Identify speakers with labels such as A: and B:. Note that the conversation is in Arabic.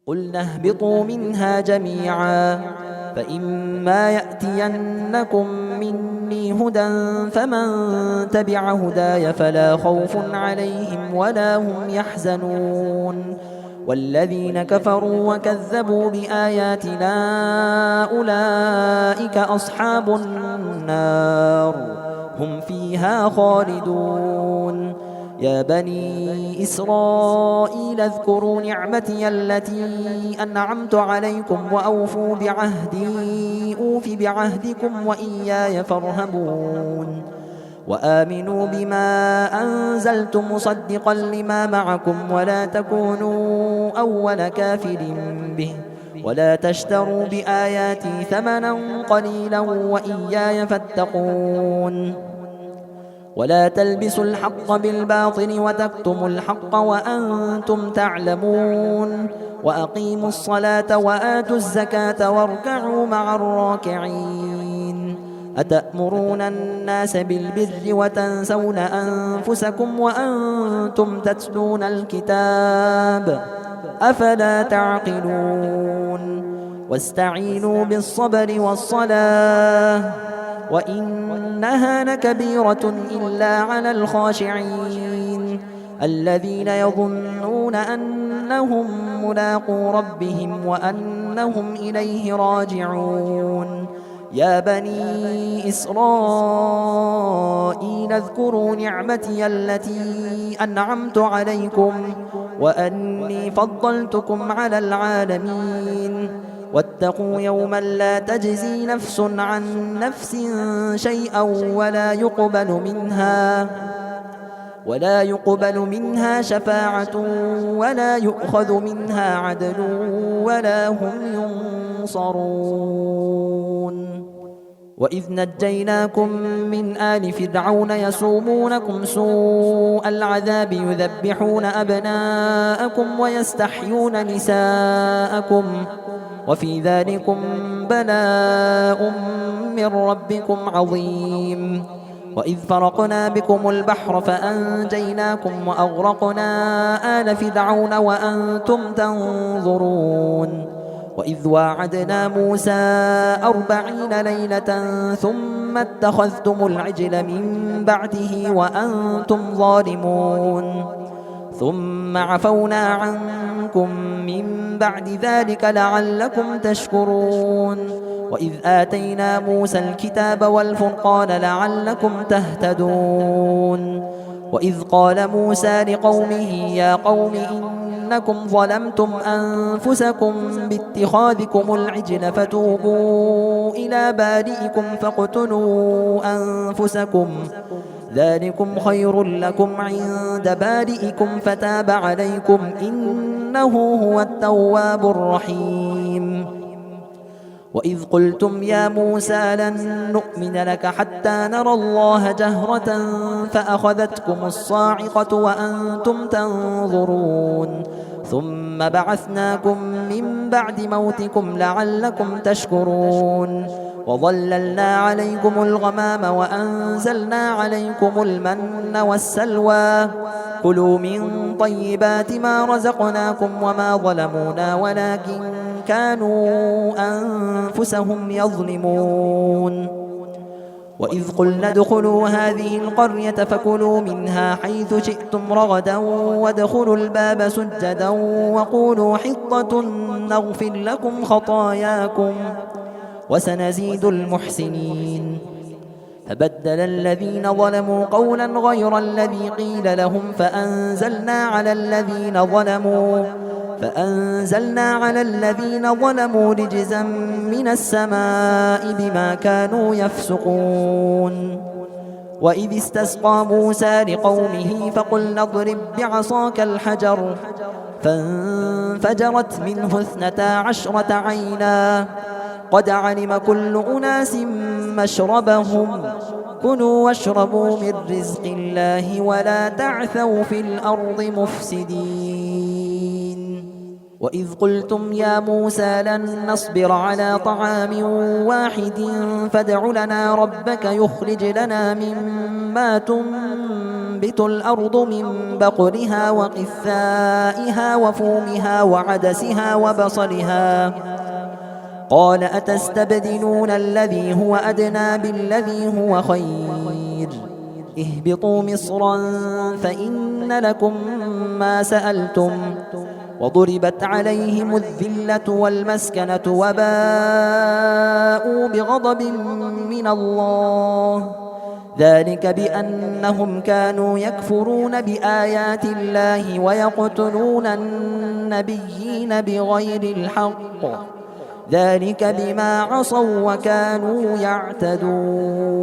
A: قلنا اهبطوا منها جميعا فإما يأتينكم مني هدى فمن تبع هداي فلا خوف عليهم ولا هم يحزنون والذين كفروا وكذبوا بآياتنا أولئك أصحاب النار هم فيها خالدون يا بني إسرائيل اذكروا نعمتي التي أنعمت عليكم وأوفوا بعهدي أوف بعهدكم وإياي فارهبون وآمنوا بما أنزلت مصدقا لما معكم ولا تكونوا أول كافر به ولا تشتروا بآياتي ثمنا قليلا وإياي فاتقون ولا تلبسوا الحق بالباطل وتكتموا الحق وأنتم تعلمون وأقيموا الصلاة وآتوا الزكاة واركعوا مع الراكعين أتأمرون الناس بالبر وتنسون أنفسكم وأنتم تتلون الكتاب أفلا تعقلون واستعينوا بالصبر والصلاة وإنها لكبيرة إلا على الخاشعين الذين يظنون أنهم ملاقو ربهم وأنهم إليه راجعون يا بني إسرائيل اذكروا نعمتي التي أنعمت عليكم وأني فضلتكم على العالمين واتقوا يوما لا تجزي نفس عن نفس شيئا ولا يقبل منها شفاعة ولا يؤخذ منها عدل ولا هم ينصرون وإذ نجيناكم من آل فرعون يسومونكم سوء العذاب يذبحون أبناءكم ويستحيون نساءكم وفي ذلكم بلاء من ربكم عظيم وإذ فرقنا بكم البحر فأنجيناكم وأغرقنا آل فرعون وأنتم تنظرون وإذ واعدنا موسى 40 ليلة ثم اتخذتم العجل من بعده وأنتم ظالمون ثم عفونا عنكم من بعد ذلك لعلكم تشكرون وإذ آتينا موسى الكتاب والفرقان لعلكم تهتدون وإذ قال موسى لقومه يا قوم إنكم ظلمتم أنفسكم باتخاذكم العجل فتوبوا إلى بارئكم فاقتلوا أنفسكم ذلكم خير لكم عند بارئكم فتاب عليكم إنه هو التواب الرحيم وإذ قلتم يا موسى لن نؤمن لك حتى نرى الله جهرة فأخذتكم الصاعقة وأنتم تنظرون ثم بعثناكم من بعد موتكم لعلكم تشكرون وظللنا عليكم الغمام وأنزلنا عليكم المن والسلوى كلوا من طيبات ما رزقناكم وما ظلمونا ولكن كانوا أنفسهم يظلمون وإذ قلنا ادخلوا هذه القرية فكلوا منها حيث شئتم رغدا وادخلوا الباب سجدا وقولوا حطة نغفر لكم خطاياكم وسنزيد المحسنين فبدل الذين ظلموا قولا غير الذي قيل لهم فأنزلنا على الذين ظلموا رجزا من السماء بما كانوا يفسقون وإذ استسقى موسى لقومه فقلنا اضرب بعصاك الحجر فانفجرت منه 12 عينا قد علم كل أناس مشربهم كلوا واشربوا من رزق الله ولا تعثوا في الأرض مفسدين وإذ قلتم يا موسى لن نصبر على طعام واحد فادع لنا ربك يخرج لنا مما تنبت الأرض من بقلها وقثائها وفومها وعدسها وبصلها قال أتستبدلون الذي هو أدنى بالذي هو خير اهبطوا مصرا فإن لكم ما سألتم وضربت عليهم الذلة والمسكنة وباءوا بغضب من الله ذلك بأنهم كانوا يكفرون بآيات الله ويقتلون النبيين بغير الحق ذلك بما عصوا وكانوا يعتدون